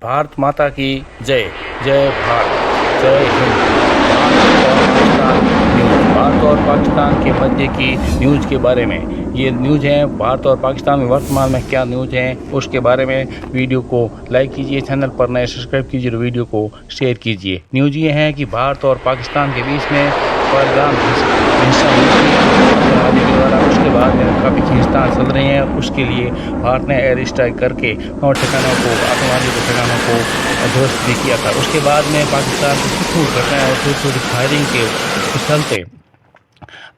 भारत माता की जय। जय भारत, जय हिंद। भारत और पाकिस्तान के मध्य की न्यूज़ के बारे में ये न्यूज़ है। भारत और पाकिस्तान में वर्तमान में क्या न्यूज़ है उसके बारे में वीडियो को लाइक कीजिए, चैनल पर नए सब्सक्राइब कीजिए और वीडियो को शेयर कीजिए। न्यूज़ ये है कि भारत और पाकिस्तान के बीच में पहलगाम हिंसा हुई थी आतंकवादी के द्वारा। उसके बाद में काफ़ी खींचतान चल रही हैं और उसके लिए भारत ने एयर स्ट्राइक करके ठिकानों को, आतंकवादी के ठिकानों को ध्वस्त भी किया था। उसके बाद में पाकिस्तान की कुछ घटनाएं और छोटी फायरिंग के चलते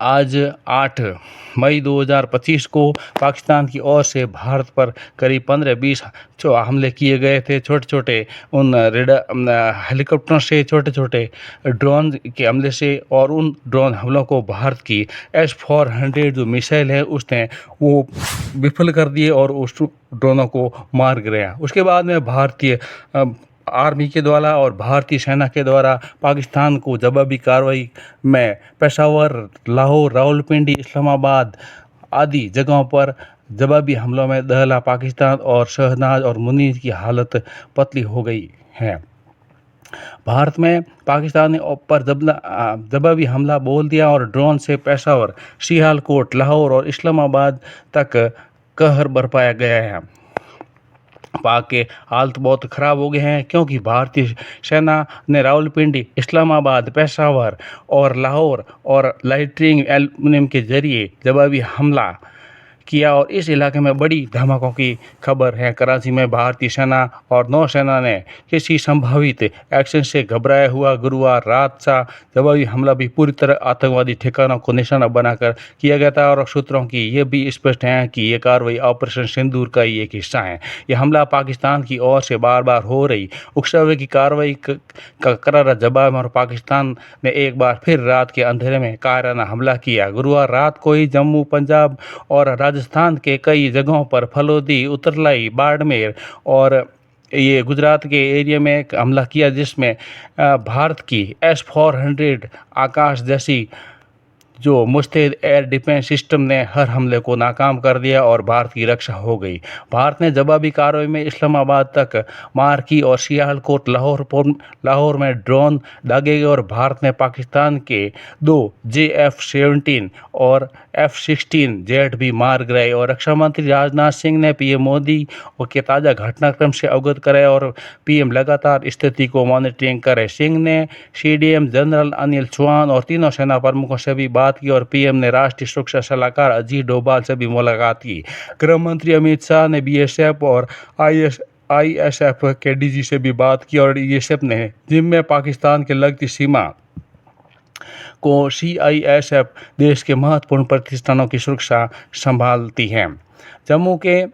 आज 8 मई 2025 को पाकिस्तान की ओर से भारत पर करीब 15-20 हमले किए गए थे। छोटे छोटे उन हेलीकॉप्टरों से, छोटे छोटे ड्रोन के हमले से, और उन ड्रोन हमलों को भारत की S-400 जो मिसाइल है उसने वो विफल कर दिए और उस ड्रोनों को मार गिराया। उसके बाद में भारतीय आर्मी के द्वारा और भारतीय सेना के द्वारा पाकिस्तान को जवाबी कार्रवाई में पेशावर, लाहौर, रावलपिंडी, इस्लामाबाद आदि जगहों पर जवाबी हमलों में दहला पाकिस्तान और शहनाज और मुनीर की हालत पतली हो गई है। भारत में पाकिस्तान ने पर जवाबी हमला बोल दिया और ड्रोन से पेशावर, सियालकोट, लाहौर और इस्लामाबाद तक कहर बरपाया गया है। पाक के हालत बहुत ख़राब हो गए हैं क्योंकि भारतीय सेना ने रावलपिंडी, इस्लामाबाद, पेशावर और लाहौर और लाइटनिंग एल्यूमीनियम के जरिए जवाबी हमला किया और इस इलाके में बड़ी धमाकों की खबर है। कराची में भारतीय सेना और नौसेना ने किसी संभावित एक्शन से घबराया हुआ गुरुवार रात सा जवाबी हमला भी पूरी तरह आतंकवादी ठिकानों को निशाना बनाकर किया गया था और सूत्रों की ये भी स्पष्ट है कि ये कार्रवाई ऑपरेशन सिंदूर का ही एक हिस्सा है। यह हमला पाकिस्तान की ओर से बार बार हो रही उकसावे की कार्रवाई का करारा जवाब और पाकिस्तान ने एक बार फिर रात के अंधेरे में कायराना हमला किया। गुरुवार रात को ही जम्मू, पंजाब और राजस्थान के कई जगहों पर फलोदी, उतरलाई, बाड़मेर और ये गुजरात के एरिया में एक हमला किया जिसमें भारत की S-400 आकाश जैसी जो मुस्तैद एयर डिफेंस सिस्टम ने हर हमले को नाकाम कर दिया और भारत की रक्षा हो गई। भारत ने जवाबी कार्रवाई में इस्लामाबाद तक मार की और सियालकोट, लाहौर में ड्रोन दागे गए और भारत ने पाकिस्तान के 2 J-F-17 और F-16 भी मार गिराए और रक्षा मंत्री राजनाथ सिंह ने पीएम मोदी के ताज़ा घटनाक्रम से अवगत कराए और पीएम लगातार स्थिति को मॉनिटरिंग करे। सिंह ने CDM जनरल अनिल चौहान और तीनों सेना प्रमुखों से भी बात की और पीएम ने राष्ट्रीय सुरक्षा सलाहकार अजीत डोभाल से भी मुलाकात की। गृह मंत्री अमित शाह ने BSF और ISF के DG से भी बात की और ISF ने जिम्मे पाकिस्तान के लगती सीमा को CISF देश के महत्वपूर्ण प्रतिष्ठानों की सुरक्षा संभालती है। जम्मू के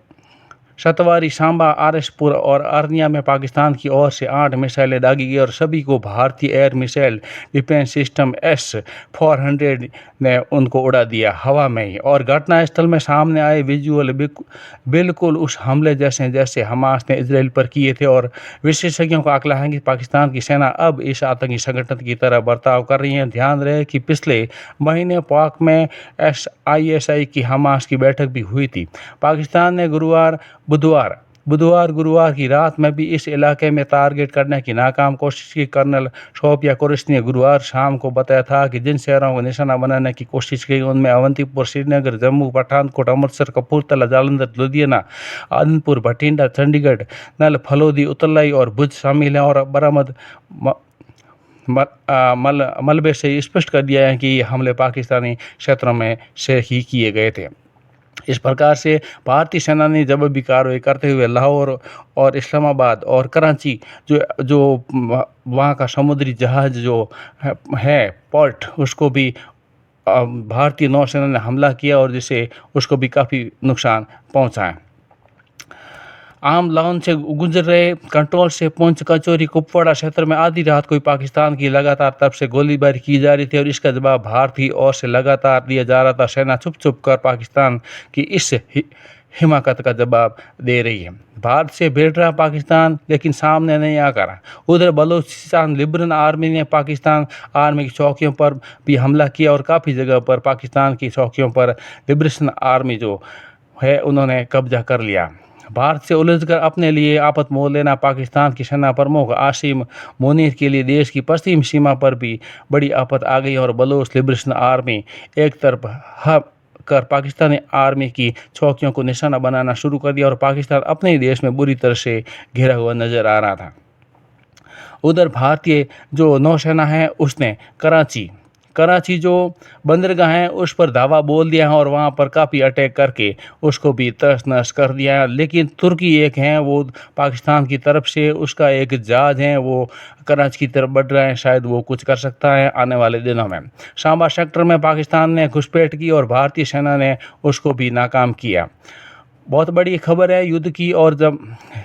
सतवारी, सांबा, आरसपुर और अरनिया में पाकिस्तान की ओर से 8 मिसाइलें दागी गई और सभी को भारतीय air missile defence system S-400 ने उनको उड़ा दिया हवा में ही। और घटनास्थल में सामने आए विजुअल बिल्कुल उस हमले जैसे हमास ने इजराइल पर किए थे और विशेषज्ञों का आकलन है कि पाकिस्तान की सेना अब इस आतंकी संगठन की तरह बर्ताव कर रही है। ध्यान रहे कि पिछले महीने पाक में ISI की हमास की बैठक भी हुई थी। पाकिस्तान ने गुरुवार की रात में भी इस इलाके में टारगेट करने की नाकाम कोशिश की। कर्नल शोपिया कुरैशी ने गुरुवार शाम को बताया था कि जिन शहरों को निशाना बनाने की कोशिश की उनमें अवंतीपुर, श्रीनगर, जम्मू, पठानकोट, अमृतसर, कपूरथला, जालंधर, लुधियाना, आदमपुर, भटिंडा, चंडीगढ़, नल, फलोदी, उतरलाई और भुज शामिल हैं और बरामद मलबे से स्पष्ट कर दिया है कि ये हमले पाकिस्तानी क्षेत्रों में से ही किए गए थे। इस प्रकार से भारतीय सेना ने जवाबी कार्रवाई करते हुए लाहौर और इस्लामाबाद और कराची जो वहाँ का समुद्री जहाज जो है पोर्ट, उसको भी भारतीय नौसेना ने हमला किया और जिससे उसको भी काफ़ी नुकसान पहुँचा है। आम लाहौन से गुजर रहे कंट्रोल से पुंछ, कचौरी, कुपवाड़ा क्षेत्र में आधी रात को पाकिस्तान की लगातार तरफ से गोलीबारी की जा रही थी और इसका जवाब भारतीय ओर से लगातार दिया जा रहा था। सेना छुप कर पाकिस्तान की इस हिमाकत का जवाब दे रही है। भारत से भिड़ रहा पाकिस्तान लेकिन सामने नहीं आकर। उधर बलूचिस्तान लिबरल आर्मी ने पाकिस्तान आर्मी की चौकियों पर भी हमला किया और काफ़ी जगह पर पाकिस्तान की चौकियों पर लिबरेशन आर्मी जो है उन्होंने कब्जा कर लिया। भारत से उलझकर अपने लिए आफत मोल लेना पाकिस्तान की सेना प्रमुख आसिम मुनीर के लिए देश की पश्चिम सीमा पर भी बड़ी आफत आ गई और बलोच लिबरेशन आर्मी एक तरफ कर पाकिस्तानी आर्मी की चौकियों को निशाना बनाना शुरू कर दिया और पाकिस्तान अपने ही देश में बुरी तरह से घिरा हुआ नजर आ रहा था। उधर भारतीय जो नौसेना है उसने कराची जो बंदरगाह है उस पर धावा बोल दिया है और वहाँ पर काफ़ी अटैक करके उसको भी तहस नहस कर दिया है। लेकिन तुर्की एक है वो पाकिस्तान की तरफ से उसका एक जहाज है वो कराची की तरफ बढ़ रहा है, शायद वो कुछ कर सकता है आने वाले दिनों में। शांबा सेक्टर में पाकिस्तान ने घुसपैठ की और भारतीय सेना ने उसको भी नाकाम किया। बहुत बड़ी खबर है युद्ध की। और जब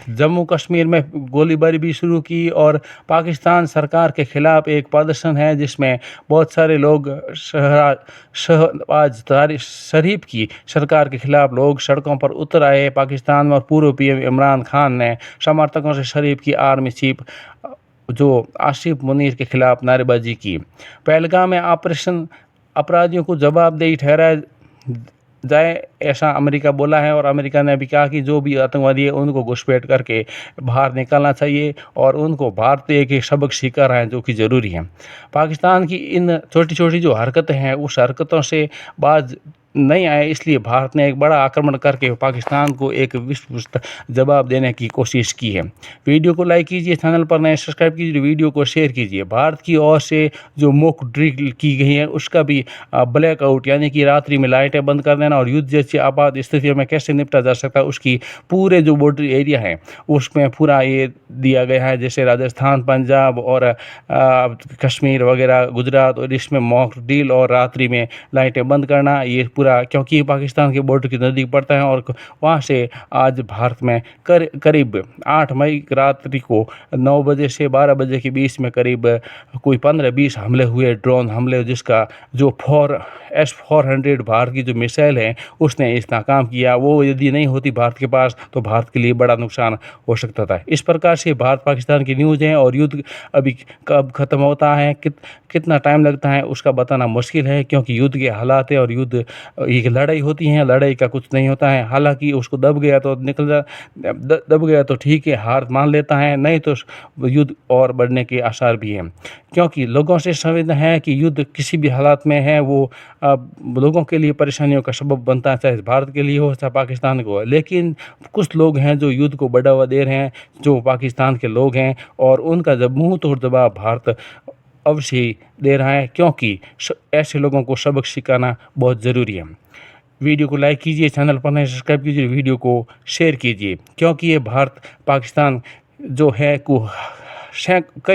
जम्मू कश्मीर में गोलीबारी भी शुरू की और पाकिस्तान सरकार के खिलाफ एक प्रदर्शन है जिसमें बहुत सारे लोग शहबाज शरीफ की सरकार के खिलाफ लोग सड़कों पर उतर आए पाकिस्तान में। और पूर्व पीएम इमरान खान ने समर्थकों से शरीफ की आर्मी चीफ जो आसिफ मुनीर के खिलाफ नारेबाजी की। पहलगाम में ऑपरेशन अपराधियों को जवाबदेही ठहराया जाए ऐसा अमेरिका बोला है और अमेरिका ने भी कहा कि जो भी आतंकवादी है उनको घुसपैठ करके बाहर निकालना चाहिए और उनको भारतीय के सबक सिखा रहे हैं जो कि ज़रूरी है। पाकिस्तान की इन छोटी छोटी जो हरकतें हैं उस हरकतों से बाज नहीं आए, इसलिए भारत ने एक बड़ा आक्रमण करके पाकिस्तान को एक विश्व जवाब देने की कोशिश की है। वीडियो को लाइक कीजिए, चैनल पर नए सब्सक्राइब कीजिए, वीडियो को शेयर कीजिए। भारत की ओर से जो मॉक ड्रिल की गई है उसका भी ब्लैकआउट यानी कि रात्रि में लाइटें बंद कर देना और युद्ध जैसी आपात स्थितियों में कैसे निपटा जा सकता है उसकी पूरे जो बॉर्डर एरिया है उसमें पूरा ये दिया गया है। जैसे राजस्थान, पंजाब और कश्मीर वगैरह, गुजरात, और इसमें मॉक ड्रिल और रात्रि में लाइटें बंद करना ये क्योंकि पाकिस्तान के बॉर्डर के नज़दीक पड़ता है। और वहाँ से आज भारत में करीब 8 मई रात्रि को 9 बजे से 12 बजे के बीच में करीब कोई 15-20 हमले हुए, ड्रोन हमले, जिसका जो S-400 भारत की जो मिसाइल है उसने इस नाकाम किया। वो यदि नहीं होती भारत के पास तो भारत के लिए बड़ा नुकसान हो सकता था। इस प्रकार से भारत पाकिस्तान की न्यूज़ है और युद्ध अभी कब ख़त्म होता है कितना टाइम लगता है उसका बताना मुश्किल है क्योंकि युद्ध के हालात है और युद्ध एक लड़ाई होती है, लड़ाई का कुछ नहीं होता है। हालांकि उसको दब गया तो ठीक है, हार मान लेता है, नहीं तो युद्ध और बढ़ने के आसार भी हैं क्योंकि लोगों से संवेदना है कि युद्ध किसी भी हालात में है वो लोगों के लिए परेशानियों का सबब बनता है, चाहे भारत के लिए हो चाहे पाकिस्तान को। लेकिन कुछ लोग हैं जो युद्ध को बढ़ावा दे रहे हैं जो पाकिस्तान के लोग हैं और उनका जब मुंह तोड़ जवाब भारत अवश्य दे रहा है क्योंकि ऐसे लोगों को सबक सिखाना बहुत ज़रूरी है। वीडियो को लाइक कीजिए, चैनल पर नए सब्सक्राइब कीजिए, वीडियो को शेयर कीजिए क्योंकि ये भारत पाकिस्तान जो है को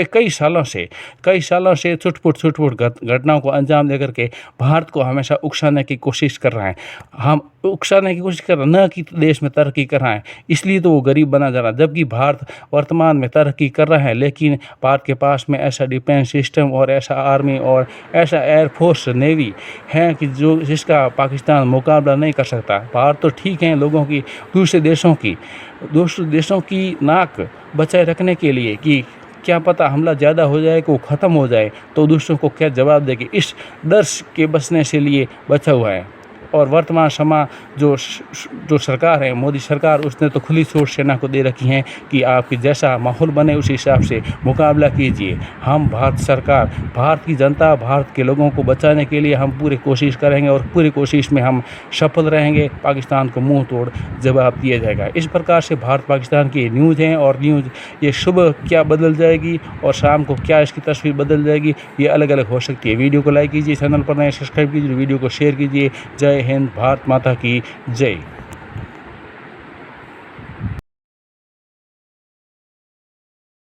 कई सालों से छुटपुट घटनाओं को अंजाम दे करके भारत को हमेशा उकसाने की कोशिश कर रहा है। हम उकसाने की कोशिश कर रहे हैं न कि देश में तरक्की कर रहा है, इसलिए तो वो गरीब बना जा रहा है। जबकि भारत वर्तमान में तरक्की कर रहा है लेकिन भारत के पास में ऐसा डिफेंस सिस्टम और ऐसा आर्मी और ऐसा एयरफोर्स नेवी है कि जिसका पाकिस्तान मुकाबला नहीं कर सकता। भारत तो ठीक है लोगों की दूसरे देशों की नाक बचाए रखने के लिए कि क्या पता हमला ज़्यादा हो जाए को ख़त्म हो जाए तो दूसरों को क्या जवाब देगी, इस डर के बचने से लिए बचा हुआ है। और वर्तमान समय जो सरकार है मोदी सरकार उसने तो खुली छूट सेना को दे रखी है कि आपकी जैसा माहौल बने उस हिसाब से मुकाबला कीजिए। हम भारत सरकार, भारत की जनता, भारत के लोगों को बचाने के लिए हम पूरी कोशिश करेंगे और पूरी कोशिश में हम सफल रहेंगे। पाकिस्तान को मुंह तोड़ जवाब दिया जाएगा। इस प्रकार से भारत पाकिस्तान की न्यूज़ हैं और न्यूज़ ये सुबह क्या बदल जाएगी और शाम को क्या इसकी तस्वीर बदल जाएगी ये अलग अलग हो सकती है। वीडियो को लाइक कीजिए, चैनल पर नए सब्सक्राइब कीजिए, वीडियो को शेयर कीजिए। जय हिंद, भारत माता की जय।